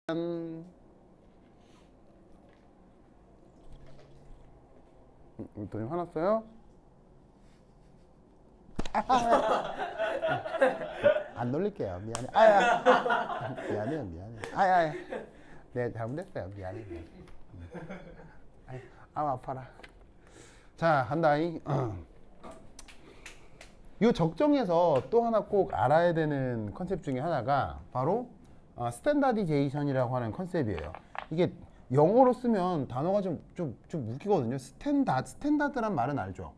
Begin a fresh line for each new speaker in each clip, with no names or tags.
돈이 화났어요? 안 놀릴게요. 미안해. 미안해요. 네, 잘못했어요. 미안해. 아파라. 자, 한다잉. 이 적정에서 또 하나 꼭 알아야 되는 컨셉 중에 하나가 바로 스탠다디제이션이라고 하는 컨셉이에요. 이게 영어로 쓰면 단어가 좀 웃기거든요. 스탠다드란 말은 알죠?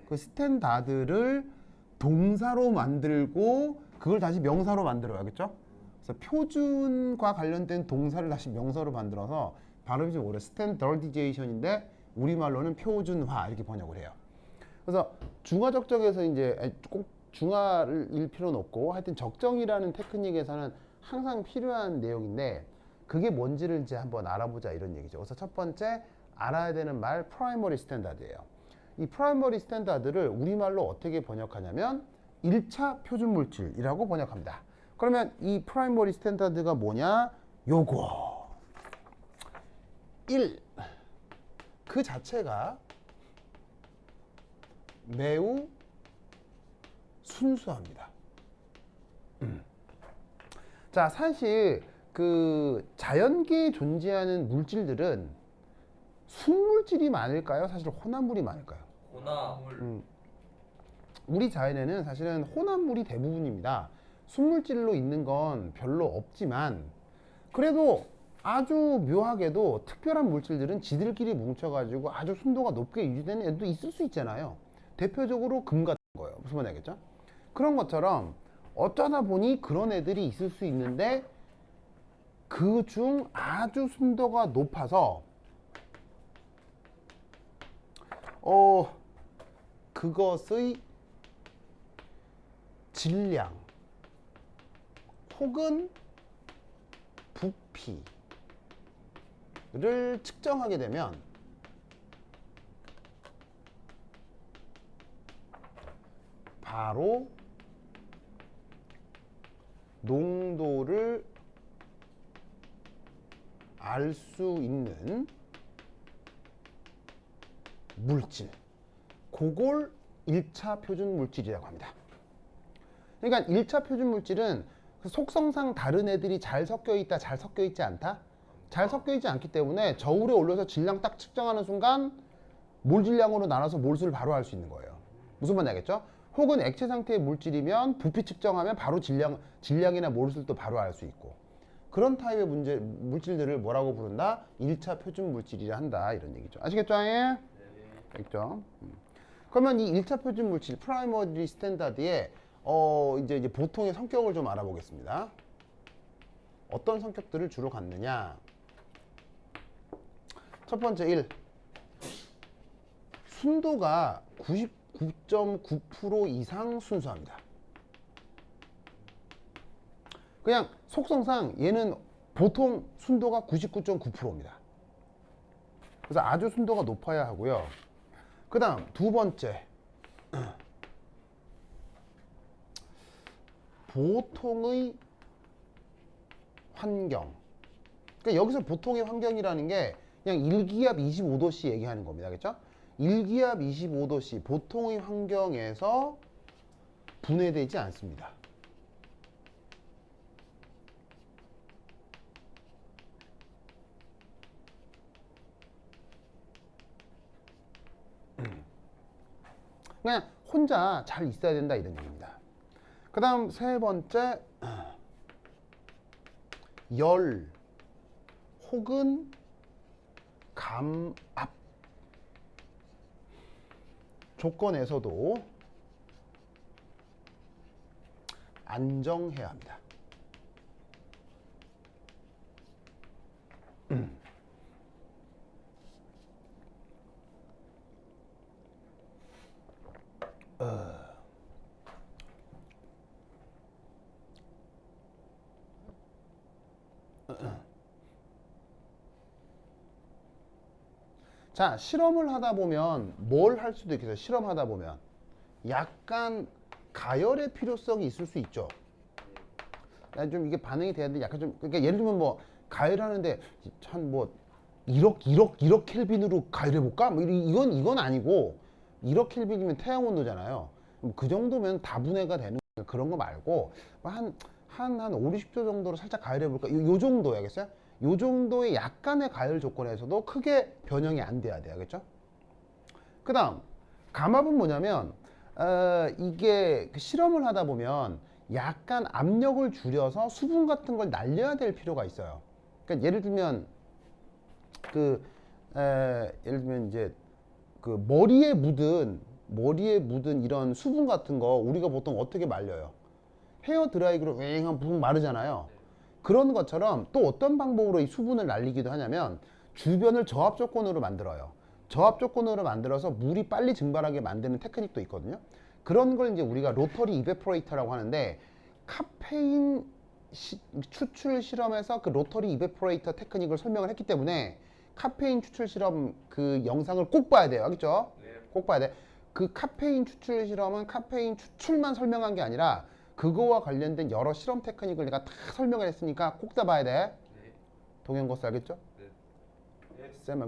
그 스탠다드를 동사로 만들고 그걸 다시 명사로 만들어요. 그렇죠? 그래서 표준과 관련된 동사를 다시 명사로 만들어서 발음이 좀 어려워요. 스탠더디제이션인데 우리말로는 표준화 이렇게 번역을 해요. 그래서 중화 적정에서 이제 꼭 중화일 필요는 없고 하여튼 적정이라는 테크닉에서는 항상 필요한 내용인데 그게 뭔지를 이제 한번 알아보자 이런 얘기죠. 그래서 첫 번째 알아야 되는 말 프라이머리 스탠다드예요. 이 프라이머리 스탠다드를 우리말로 어떻게 번역하냐면 1차 표준 물질이라고 번역합니다. 그러면 이 프라이머리 스탠다드가 뭐냐? 요거 1. 그 자체가 매우 순수합니다. 자, 사실 그 자연계에 존재하는 물질들은 순물질이 많을까요? 사실 혼합물이 많을까요?
혼합물.
우리 자연에는 사실은 혼합물이 대부분입니다. 순물질로 있는 건 별로 없지만 그래도 아주 묘하게도 특별한 물질들은 지들끼리 뭉쳐가지고 아주 순도가 높게 유지되는 애도 있을 수 있잖아요. 대표적으로 금 같은 거예요. 무슨 말인지 알겠죠? 그런 것처럼 어쩌다 보니 그런 애들이 있을 수 있는데 그 중 아주 순도가 높아서 그것의 질량 혹은 부피를 측정하게 되면 바로 농도를 알 수 있는 물질, 그걸 1차 표준 물질이라고 합니다. 그러니까 1차 표준 물질은 속성상 다른 애들이 잘 섞여 있다, 잘 섞여 있지 않다? 잘 섞여 있지 않기 때문에 저울에 올려서 질량 딱 측정하는 순간 몰 질량으로 나눠서 몰수를 바로 할 수 있는 거예요. 무슨 말인지 알겠죠? 혹은 액체 상태의 물질이면 부피 측정하면 바로 질량이나 몰수를 또 바로 알 수 있고 그런 타입의 물질들을 뭐라고 부른다? 1차 표준 물질이라 한다 이런 얘기죠. 아시겠죠? 예? 알겠죠? 그러면 이 1차 표준 물질 프라이머리 스탠다드의 이제 보통의 성격을 좀 알아보겠습니다. 어떤 성격들을 주로 갖느냐? 첫 번째 1. 순도가 99.9% 이상 순수합니다. 그냥 속성상 얘는 보통 순도가 99.9%입니다. 그래서 아주 순도가 높아야 하고요. 그 다음 두 번째 보통의 환경. 그러니까 여기서 보통의 환경이라는 게 그냥 일기압 25도씨 얘기하는 겁니다. 그렇죠? 일기압 25도씨 보통의 환경에서 분해되지 않습니다. 그냥 혼자 잘 있어야 된다 이런 얘기입니다. 그 다음 세 번째 열 혹은 감압 조건에서도 안정해야 합니다. 자, 실험을 하다 보면 뭘 할 수도 있겠어요. 실험하다 보면 약간 가열의 필요성이 있을 수 있죠. 좀 이게 반응이 돼야 되는데 약간 좀 그러니까 예를 들면 뭐 가열하는데 한 뭐 1억 켈빈으로 가열해 볼까? 뭐 이건 아니고 1억 켈빈이면 태양 온도잖아요. 그 정도면 다분해가 되는 그런 거 말고 한 5, 60도 정도로 살짝 가열해 볼까? 요 정도 알겠어요? 요 정도의 약간의 가열 조건에서도 크게 변형이 안 돼야 돼요. 알겠죠? 그다음 감압은 뭐냐면 이게 그 실험을 하다 보면 약간 압력을 줄여서 수분 같은 걸 날려야 될 필요가 있어요. 그러니까 예를 들면 이제 그 머리에 묻은 이런 수분 같은 거 우리가 보통 어떻게 말려요? 헤어 드라이기로 왱 하면 부분 마르잖아요. 그런 것처럼 또 어떤 방법으로 이 수분을 날리기도 하냐면 주변을 저압 조건으로 만들어요. 저압 조건으로 만들어서 물이 빨리 증발하게 만드는 테크닉도 있거든요. 그런 걸 이제 우리가 로터리 이베포레이터라고 하는데 카페인 추출 실험에서 그 로터리 이베포레이터 테크닉을 설명을 했기 때문에 카페인 추출 실험 그 영상을 꼭 봐야 돼요. 알겠죠?
네.
꼭 봐야 돼. 그 카페인 추출 실험은 카페인 추출만 설명한 게 아니라 그거와 관련된 여러 실험 테크닉을 내가 다 설명을 했으니까 꼭 다 봐야 돼.
네.
동현고스 알겠죠?
네. 네.
쌤 네.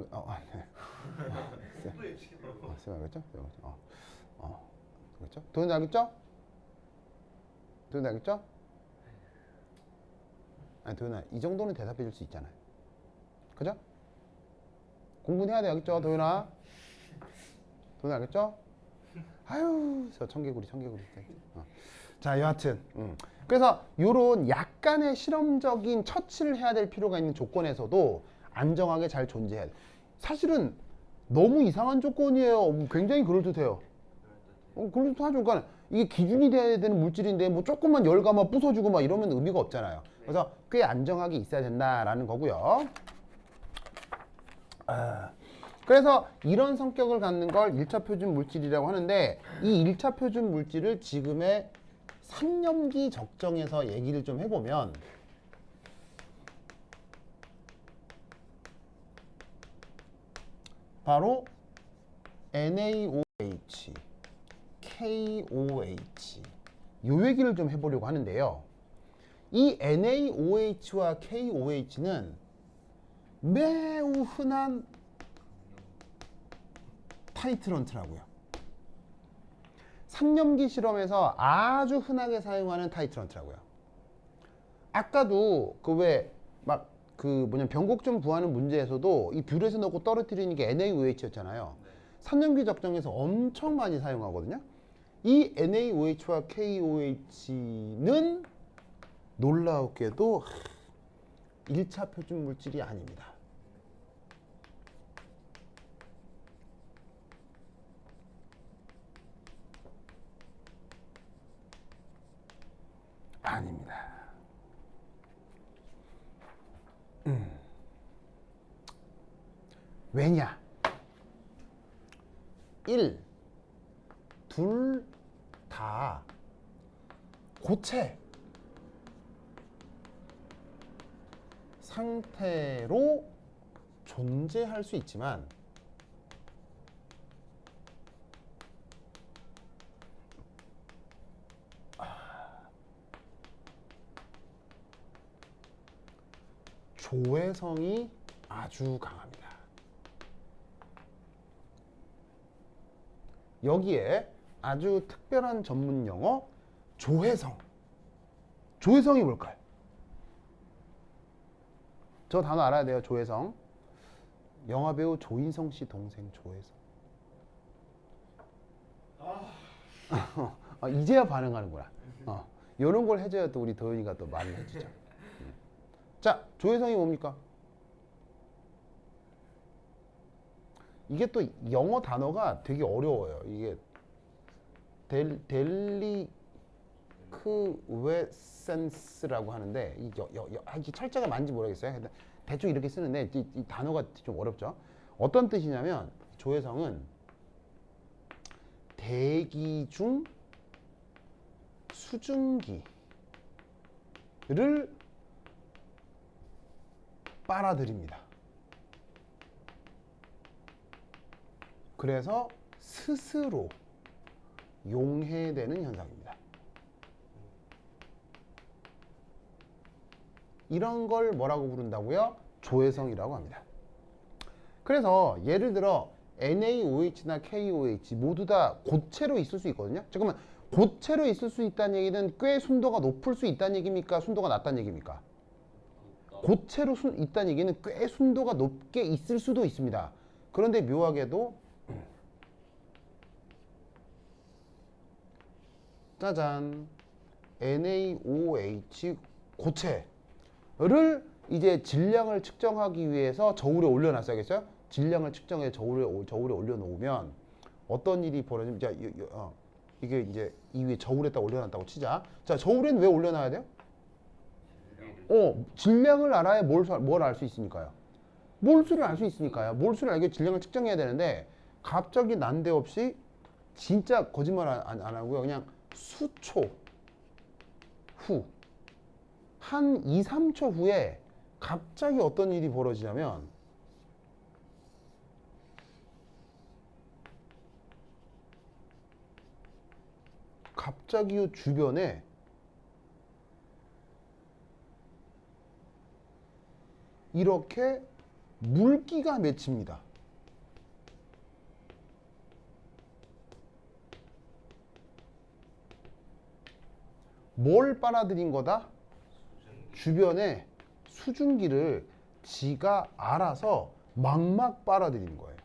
네.
쌤 알겠죠? 그렇죠? 도현 알겠죠? 도현 알겠죠? 아니 도현아 이 정도는 대답해 줄 수 있잖아요. 그죠? 공부는 해야 돼. 알겠죠? 도현아. 도현 알겠죠? 아유 저 청개구리. 자 여하튼 그래서 요런 약간의 실험적인 처치를 해야 될 필요가 있는 조건에서도 안정하게 잘 존재해야 돼. 사실은 너무 이상한 조건이에요. 굉장히 그럴듯해요. 그럴듯하죠. 그러니까 이게 기준이 돼야 되는 물질인데 뭐 조금만 열감아 부숴주고 막 이러면 의미가 없잖아요. 그래서 꽤 안정하게 있어야 된다라는 거고요. 그래서 이런 성격을 갖는 걸 1차 표준 물질이라고 하는데 이 1차 표준 물질을 지금의 상염기 적정에서 얘기를 좀 해보면 바로 NaOH, KOH 요 얘기를 좀 해보려고 하는데요. 이 NaOH와 KOH는 매우 흔한 타이트런트라고요. 상염기 실험에서 아주 흔하게 사용하는 타이트런트라고요. 아까도 변곡점 구하는 문제에서도 이 뷰렛을 넣고 떨어뜨리는 게 NaOH였잖아요. 상염기 적정에서 엄청 많이 사용하거든요. 이 NaOH와 KOH는 놀라웠게도 1차 표준 물질이 아닙니다. 아닙니다. 왜냐? 1. 둘 다 고체 상태로 존재할 수 있지만 조회성이 아주 강합니다. 여기에 아주 특별한 전문 용어 조회성. 조회성이 뭘까요? 저 단어 알아야 돼요. 조회성. 영화배우 조인성 씨 동생 조회성. 이제야 반응하는구나. 이런 걸 해줘야 또 우리 도현이가 또 말을 해주죠. 자, 조회성이 뭡니까? 이게 또 영어 단어가 되게 어려워요. 이게 델리크웨센스라고 하는데 이 철자가 맞는지 모르겠어요. 근데 대충 이렇게 쓰는데 이 단어가 좀 어렵죠. 어떤 뜻이냐면 조회성은 대기 중 수증기를 빨아들입니다. 그래서 스스로 용해되는 현상입니다. 이런 걸 뭐라고 부른다고요? 조해성이라고 합니다. 그래서 예를 들어 NaOH나 KOH 모두 다 고체로 있을 수 있거든요. 잠깐만, 고체로 있을 수 있다는 얘기는 꽤 순도가 높을 수 있다는 얘기입니까? 순도가 낮다는 얘기입니까? 고체로 있다는 얘기는 꽤 순도가 높게 있을 수도 있습니다. 그런데 묘하게도 짜잔, NaOH 고체를 이제 질량을 측정하기 위해서 저울에 올려놨어야겠어요? 질량을 측정해 저울에 올려놓으면 어떤 일이 벌어지면, 자, 이게 이제 이 위에 저울에다 올려놨다고 치자. 자, 저울에는 왜 올려놔야 돼요? 질량을 알아야 뭘 알 수 있으니까요. 몰수를 알 수 있으니까요. 몰수를 알기 위해 질량을 측정해야 되는데 갑자기 난데없이, 진짜 거짓말 안 하고요, 그냥 수초 후, 한 2, 3초 후에 갑자기 어떤 일이 벌어지냐면 갑자기 주변에 이렇게 물기가 맺힙니다. 뭘 빨아들인 거다? 주변에 수증기를 지가 알아서 막막 빨아들이는 거예요.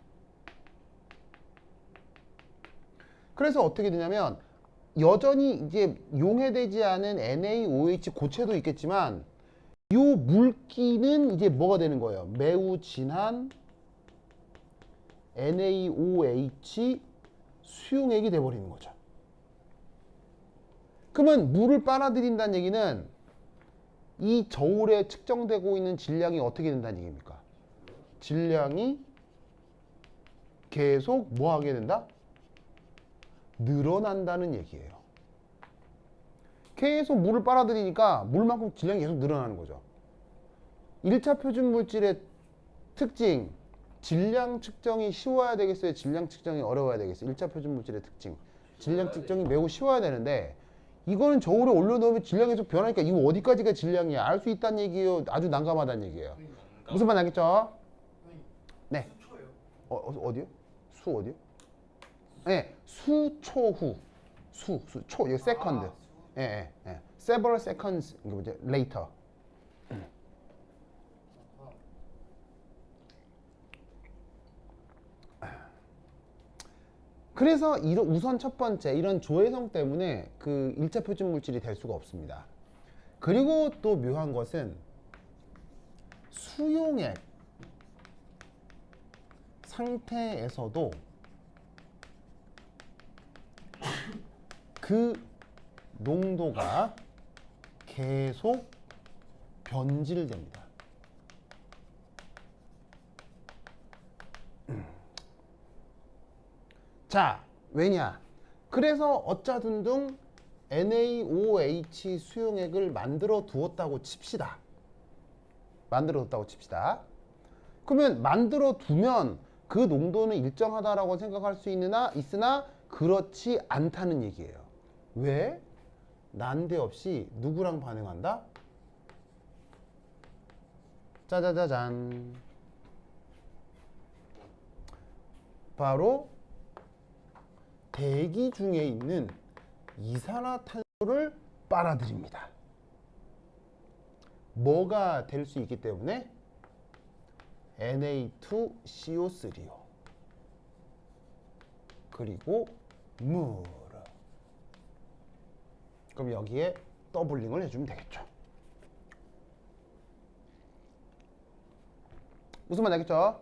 그래서 어떻게 되냐면 여전히 이제 용해되지 않은 NaOH 고체도 있겠지만 이 물기는 이제 뭐가 되는 거예요? 매우 진한 NaOH 수용액이 돼버리는 거죠. 그러면 물을 빨아들인다는 얘기는 이 저울에 측정되고 있는 질량이 어떻게 된다는 얘기입니까? 질량이 계속 뭐 하게 된다? 늘어난다는 얘기예요. 계속 물을 빨아들이니까 물만큼 질량이 계속 늘어나는 거죠. 1차 표준 물질의 특징, 질량 측정이 쉬워야 되겠어요? 질량 측정이 어려워야 되겠어요? 1차 표준 물질의 특징, 질량 측정이 매우 쉬워야 되는데 이거는 저울에 올려놓으면 질량이 계속 변하니까 이거 어디까지가 질량이야? 알 수 있다는 얘기예요? 아주 난감하다는 얘기예요. 무슨 말 알겠죠? 네. 어디요? 수 어디요? 네, 수초 후. 초, 이거 세컨드. 예. Several seconds, 이게 뭐지? Later. 그래서 우선 첫 번째 이런 조해성 때문에 그 1차 표준 물질이 될 수가 없습니다. 그리고 또 묘한 것은 수용액 상태에서도 그 농도가 계속 변질됩니다. 자, 왜냐? 그래서 어짜둔둥 NaOH 수용액을 만들어 두었다고 칩시다. 그러면 만들어 두면 그 농도는 일정하다라고 생각할 수 있으나 그렇지 않다는 얘기예요. 왜? 난데없이 누구랑 반응한다? 짜자자잔. 바로 대기 중에 있는 이산화탄소를 빨아들입니다. 뭐가 될 수 있기 때문에? Na2CO3요. 그리고 물. 그럼 여기에 더블링을 해주면 되겠죠. 무슨 말 알겠죠?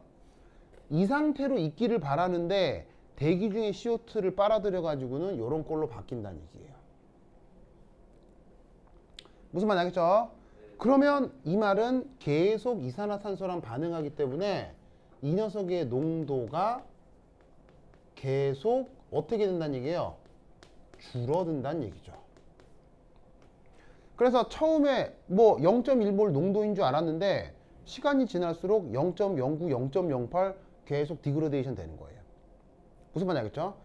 이 상태로 있기를 바라는데 대기 중에 CO2를 빨아들여 가지고는 이런 꼴로 바뀐다는 얘기예요. 무슨 말 알겠죠? 그러면 이 말은 계속 이산화탄소랑 반응하기 때문에 이 녀석의 농도가 계속 어떻게 된다는 얘기예요? 줄어든다는 얘기죠. 그래서 처음에 뭐 0.1몰 농도인 줄 알았는데 시간이 지날수록 0.09, 0.08 계속 디그레데이션 되는 거예요. 무슨 말인지 알겠죠?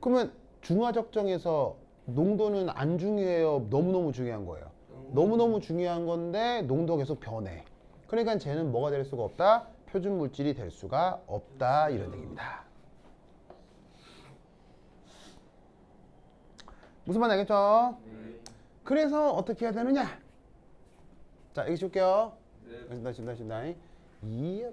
그러면 중화적정에서 농도는 안 중요해요? 너무너무 중요한 거예요. 너무너무 중요한 건데 농도가 계속 변해. 그러니까 쟤는 뭐가 될 수가 없다? 표준 물질이 될 수가 없다. 이런 얘기입니다. 무슨 말 알겠죠? 그래서 어떻게 해야 되느냐? 자, 여기 줄게요. 다시. 이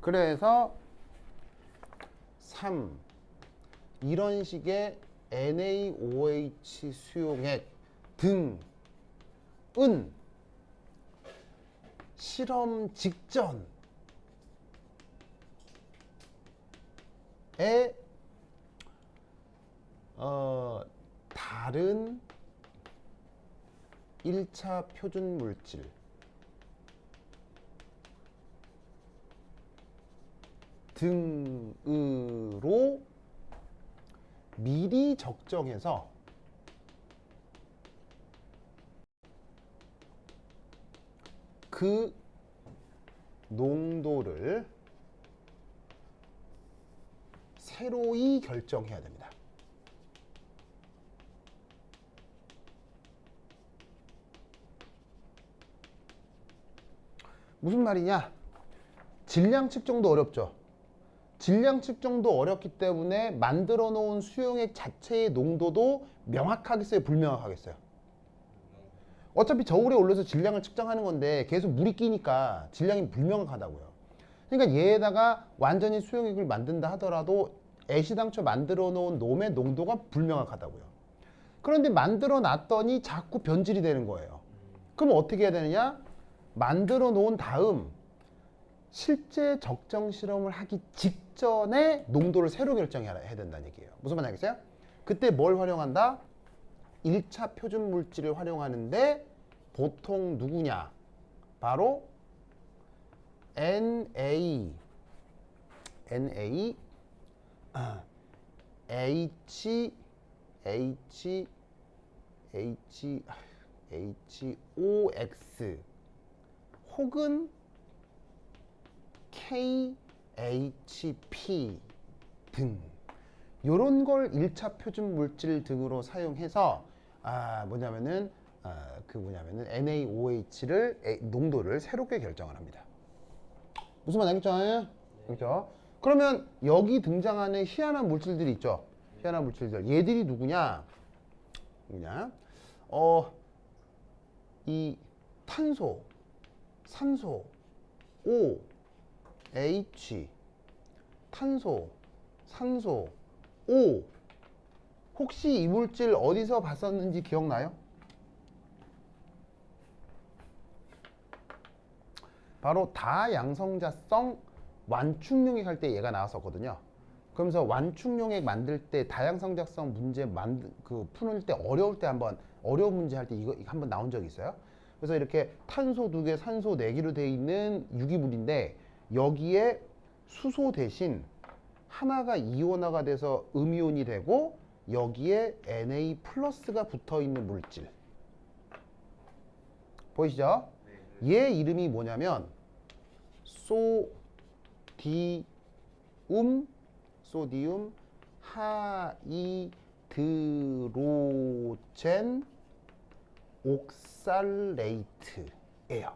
그래서 3 이런 식의 NaOH 수용액 등은 실험 직전에 다른 1차 표준 물질 등으로 미리 적정해서 그 농도를 새로이 결정해야 됩니다. 무슨 말이냐? 질량 측정도 어렵죠. 질량 측정도 어렵기 때문에 만들어 놓은 수용액 자체의 농도도 명확하겠어요? 불명확하겠어요? 어차피 저울에 올려서 질량을 측정하는 건데 계속 물이 끼니까 질량이 불명확하다고요. 그러니까 얘에다가 완전히 수용액을 만든다 하더라도 애시당초 만들어 놓은 놈의 농도가 불명확하다고요. 그런데 만들어 놨더니 자꾸 변질이 되는 거예요. 그럼 어떻게 해야 되느냐? 만들어 놓은 다음 실제 적정 실험을 하기 직전에 농도를 새로 결정해야 된다는 얘기예요. 무슨 말 알겠어요? 그때 뭘 활용한다? 1차 표준 물질을 활용하는데 보통 누구냐? 바로 NaH HOX 혹은 KHP 등 요런 걸 1차 표준 물질 등으로 사용해서 뭐냐면은 NaOH를 농도를 새롭게 결정을 합니다. 무슨 말 알겠죠? 그렇죠? 그러면 여기 등장하는 희한한 물질들이 있죠. 희한한 물질들. 얘들이 누구냐? 이 탄소, 산소, O, H, 탄소, 산소, O. 혹시 이 물질 어디서 봤었는지 기억나요? 바로 다양성자성 완충용액 할 때 얘가 나왔었거든요. 그러면서 완충용액 만들 때 다양성자성 문제 푸는 때 어려울 때 어려운 문제 할 때 이거 한번 나온 적이 있어요. 그래서 이렇게 탄소 2개, 산소 4개로 되어 있는 유기물인데 여기에 수소 대신 하나가 이온화가 돼서 음이온이 되고 여기에 Na 플러스가 붙어 있는 물질. 보이시죠? 얘 이름이 뭐냐면 소디움 하이드로젠 옥살레이트예요.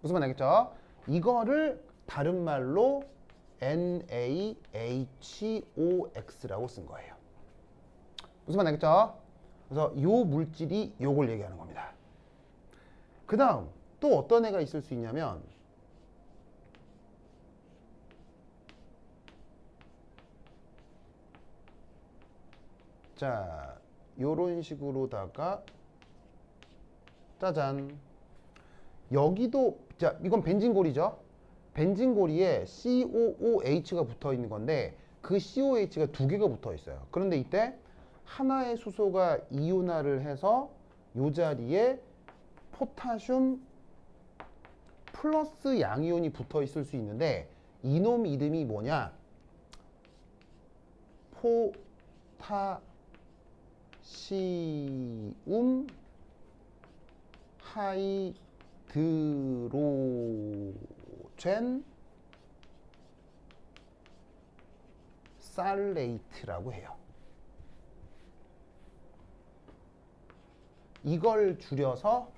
무슨 말 알겠죠? 이거를 다른 말로 NaHOX라고 쓴 거예요. 무슨 말 알겠죠? 그래서 요 물질이 요걸 얘기하는 겁니다. 그 다음 또 어떤 애가 있을 수 있냐면 자 요런 식으로다가 짜잔 여기도 자 이건 벤진골이죠. 벤진골이에 COOH가 붙어 있는 건데 그 COH가 2개가 붙어 있어요. 그런데 이때 하나의 수소가 이온화를 해서 이 자리에 포타슘 플러스 양이온이 붙어 있을 수 있는데 이놈 이름이 뭐냐? 포타시움 하이드로젠 oksal라테라고 해요. 이걸 줄여서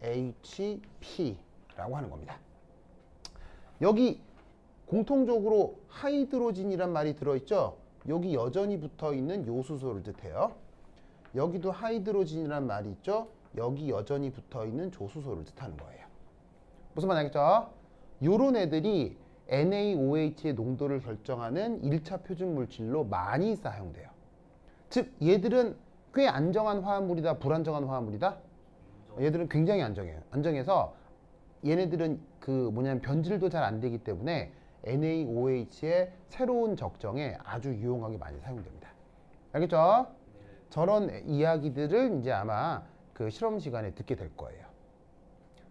KHP라고 하는 겁니다. 여기 공통적으로 하이드로진이란 말이 들어있죠. 여기 여전히 붙어있는 요수소를 뜻해요. 여기도 하이드로진이란 말이 있죠. 여기 여전히 붙어있는 조수소를 뜻하는 거예요. 무슨 말 알겠죠? 요런 애들이 NaOH의 농도를 결정하는 1차 표준 물질로 많이 사용돼요. 즉 얘들은 꽤 안정한 화합물이다, 불안정한 화합물이다? 얘들은 굉장히 안정해요. 안정해서 얘네들은 변질도 잘 안 되기 때문에 NaOH의 새로운 적정에 아주 유용하게 많이 사용됩니다. 알겠죠? 저런 이야기들을 이제 아마 그 실험 시간에 듣게 될 거예요.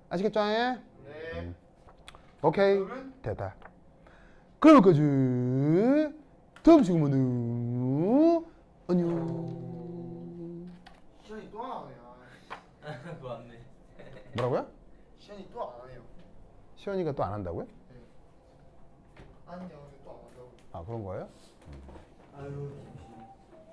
아시겠죠?
네.
오케이. 됐다. 그럼 여기까지. 다음 시간에는 안녕.
시현이 또 안 하네요.
맞네.
뭐라고요?
시현이 또 안 하네요.
시원이가 또 안 한다고요?
아니요, 또 안 한다고.
아, 그런 거예요?
아유.